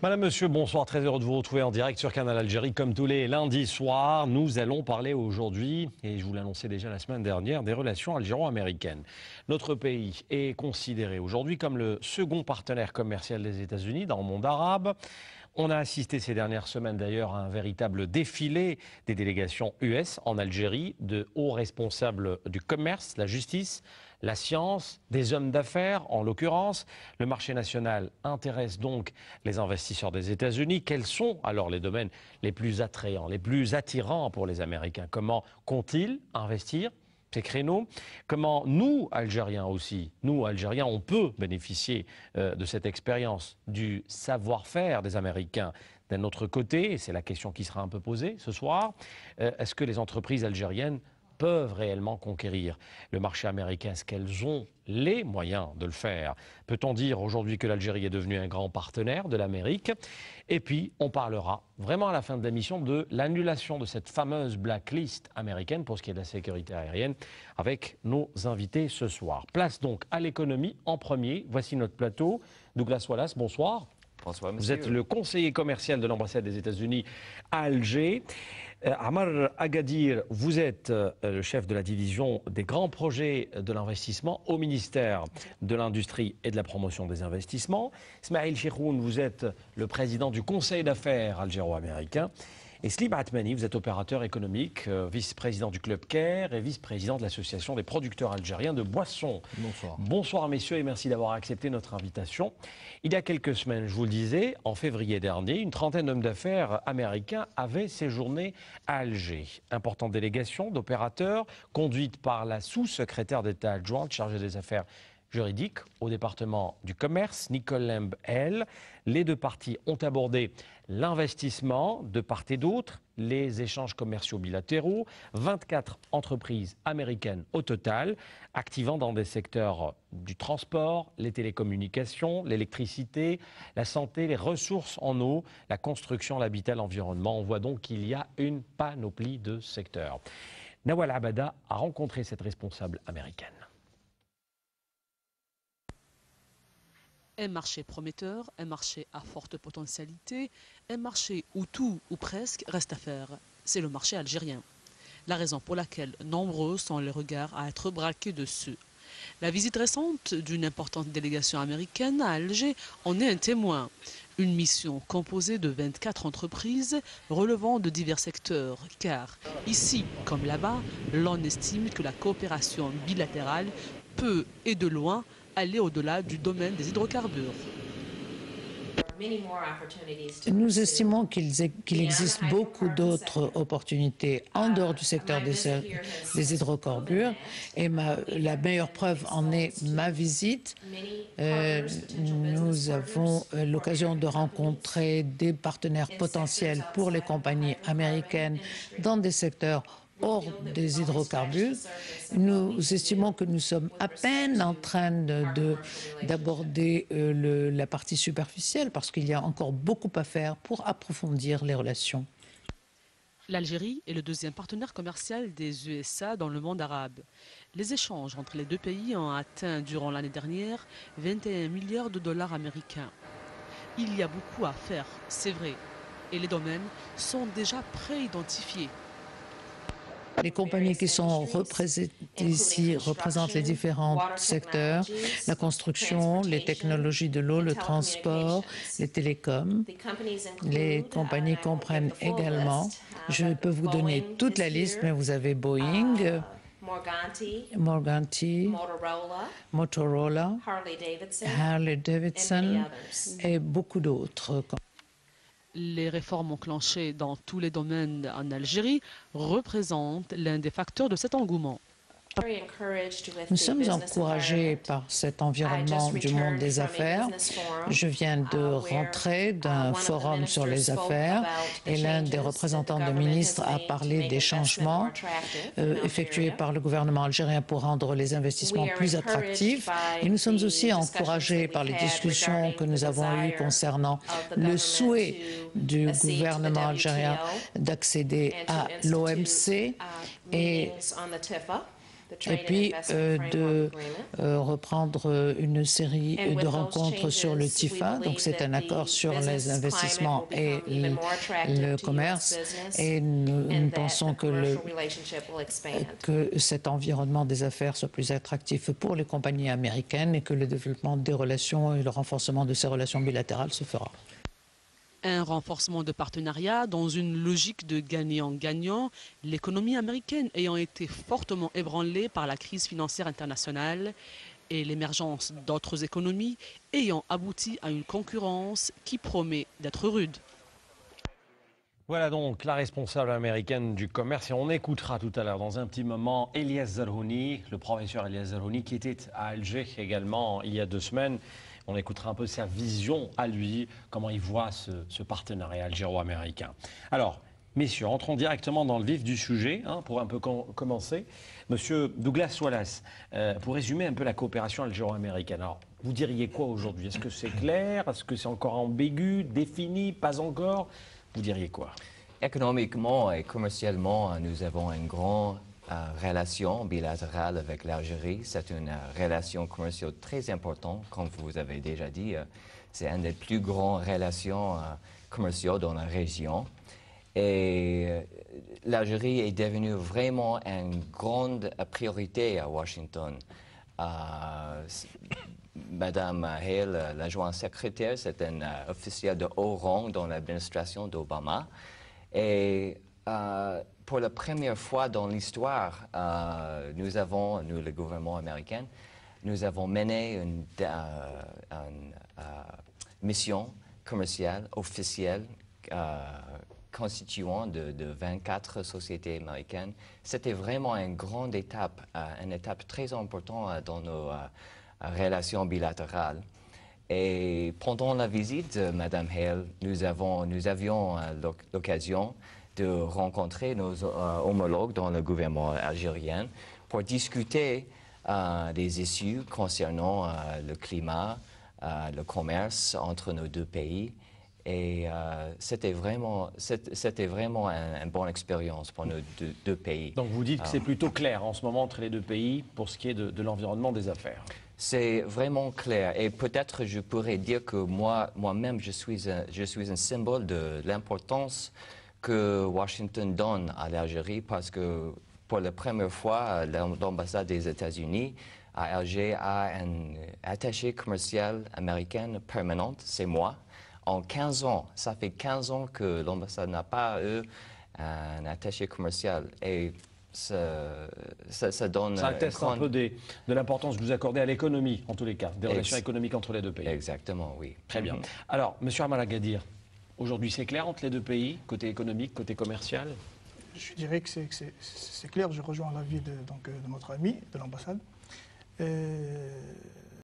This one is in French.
Madame, Monsieur, bonsoir, très heureux de vous retrouver en direct sur Canal Algérie. Comme tous les lundis soirs, nous allons parler aujourd'hui, et je vous l'annonçais déjà la semaine dernière, des relations algéro-américaines. Notre pays est considéré aujourd'hui comme le second partenaire commercial des États-Unis dans le monde arabe. On a assisté ces dernières semaines d'ailleurs à un véritable défilé des délégations US en Algérie, de hauts responsables du commerce, la justice, la science, des hommes d'affaires en l'occurrence. Le marché national intéresse donc les investisseurs des États-Unis. Quels sont alors les domaines les plus attrayants, les plus attirants pour les Américains? Comment comptent-ils investir ces créneaux? Comment nous, Algériens aussi, nous, Algériens, on peut bénéficier de cette expérience, du savoir-faire des Américains? D'un autre côté, et c'est la question qui sera un peu posée ce soir, est-ce que les entreprises algériennes peuvent réellement conquérir le marché américain? Est-ce qu'elles ont les moyens de le faire? Peut-on dire aujourd'hui que l'Algérie est devenue un grand partenaire de l'Amérique? Et puis, on parlera vraiment à la fin de l'émission de l'annulation de cette fameuse blacklist américaine pour ce qui est de la sécurité aérienne avec nos invités ce soir. Place donc à l'économie en premier. Voici notre plateau. Douglas Wallace, bonsoir. Bonsoir, monsieur. Vous êtes le conseiller commercial de l'ambassade des États-Unis à Alger. Amar Agadir, vous êtes le chef de la division des grands projets de l'investissement au ministère de l'Industrie et de la Promotion des investissements. Ismail Chekhoun, vous êtes le président du Conseil d'affaires algéro-américain. Et Slim Atmani, vous êtes opérateur économique, vice-président du Club Caire et vice-président de l'Association des producteurs algériens de boissons. Bonsoir. Bonsoir messieurs et merci d'avoir accepté notre invitation. Il y a quelques semaines, je vous le disais, en février dernier, une trentaine d'hommes d'affaires américains avaient séjourné à Alger. Importante délégation d'opérateurs conduite par la sous-secrétaire d'État adjointe chargée des affaires juridique au département du commerce, Nicole Lemb, elle. Les deux parties ont abordé l'investissement de part et d'autre, les échanges commerciaux bilatéraux, 24 entreprises américaines au total, activant dans des secteurs du transport, les télécommunications, l'électricité, la santé, les ressources en eau, la construction, l'habitat, l'environnement. On voit donc qu'il y a une panoplie de secteurs. Nawal Abada a rencontré cette responsable américaine. Un marché prometteur, un marché à forte potentialité, un marché où tout ou presque reste à faire. C'est le marché algérien. La raison pour laquelle nombreux sont les regards à être braqués dessus. La visite récente d'une importante délégation américaine à Alger en est un témoin. Une mission composée de 24 entreprises relevant de divers secteurs, car ici comme là-bas, l'on estime que la coopération bilatérale peut et de loin aller au-delà du domaine des hydrocarbures. Nous estimons qu'il existe beaucoup d'autres opportunités en dehors du secteur des hydrocarbures et la meilleure preuve en est ma visite. Nous avons l'occasion de rencontrer des partenaires potentiels pour les compagnies américaines dans des secteurs hors des hydrocarbures. Nous estimons que nous sommes à peine en train d'aborder la partie superficielle parce qu'il y a encore beaucoup à faire pour approfondir les relations. L'Algérie est le deuxième partenaire commercial des USA dans le monde arabe. Les échanges entre les deux pays ont atteint durant l'année dernière 21 milliards de dollars américains. Il y a beaucoup à faire, c'est vrai, et les domaines sont déjà préidentifiés. Les compagnies qui sont représentées ici représentent les différents secteurs, la construction, les technologies de l'eau, le transport, les télécoms. Les compagnies comprennent également, je peux vous donner toute la liste, mais vous avez Boeing, Morganti, Motorola, Harley Davidson et beaucoup d'autres. Les réformes enclenchées dans tous les domaines en Algérie représentent l'un des facteurs de cet engouement. Nous sommes encouragés par cet environnement du monde des affaires. Je viens de rentrer d'un forum sur les affaires et l'un des représentants de ministres a parlé des changements effectués par le gouvernement algérien pour rendre les investissements plus attractifs. Et nous sommes aussi encouragés par les discussions que nous avons eues concernant le souhait du gouvernement algérien d'accéder à l'OMC et et puis de reprendre une série de rencontres sur le TIFA. Donc c'est un accord sur les investissements et le commerce. Et nous pensons que cet environnement des affaires soit plus attractif pour les compagnies américaines et que le développement des relations et le renforcement de ces relations bilatérales se fera. Un renforcement de partenariat dans une logique de gagnant-gagnant, l'économie américaine ayant été fortement ébranlée par la crise financière internationale et l'émergence d'autres économies ayant abouti à une concurrence qui promet d'être rude. Voilà donc la responsable américaine du commerce et on écoutera tout à l'heure dans un petit moment Elias Zerhouni, le professeur Elias Zerhouni qui était à Alger également il y a 2 semaines. On écoutera un peu sa vision à lui, comment il voit ce partenariat algéro-américain. Alors, messieurs, entrons directement dans le vif du sujet, pour un peu commencer. Monsieur Douglas Wallace, pour résumer un peu la coopération algéro-américaine, alors, vous diriez quoi aujourd'hui? Est-ce que c'est clair? Est-ce que c'est encore ambigu, défini, pas encore? Vous diriez quoi? Économiquement et commercialement, nous avons une grande relation bilatérale avec l'Algérie. C'est une relation commerciale très importante, comme vous avez déjà dit. C'est une des plus grandes relations commerciales dans la région. Et l'Algérie est devenue vraiment une grande priorité à Washington. Madame Hale, l'adjointe secrétaire, c'est un officiel de haut rang dans l'administration d'Obama. Et pour la première fois dans l'histoire, nous, le gouvernement américain, nous avons mené une mission commerciale officielle constituant de 24 sociétés américaines. C'était vraiment une grande étape, une étape très importante dans nos relations bilatérales. Et pendant la visite de Mme Hale, nous avions l'occasion de rencontrer nos homologues dans le gouvernement algérien pour discuter des issues concernant le climat, le commerce entre nos deux pays. Et c'était vraiment une bonne expérience pour nos deux pays. Donc vous dites que c'est plutôt clair en ce moment entre les deux pays pour ce qui est de l'environnement des affaires. C'est vraiment clair. Et peut-être je pourrais dire que moi-même, je suis un symbole de l'importance que Washington donne à l'Algérie parce que pour la première fois, l'ambassade des États-Unis à Alger a un attaché commercial américain permanent, c'est moi. En 15 ans, ça fait 15 ans que l'ambassade n'a pas eu un attaché commercial. Et ça donne... Ça atteste un peu de l'importance que vous accordez à l'économie, en tous les cas, des relations économiques entre les deux pays. Exactement, oui. Très bien. Alors, M. Amal Agadir, aujourd'hui c'est clair entre les deux pays, côté économique, côté commercial? Je dirais que c'est clair, je rejoins l'avis de notre ami de l'ambassade.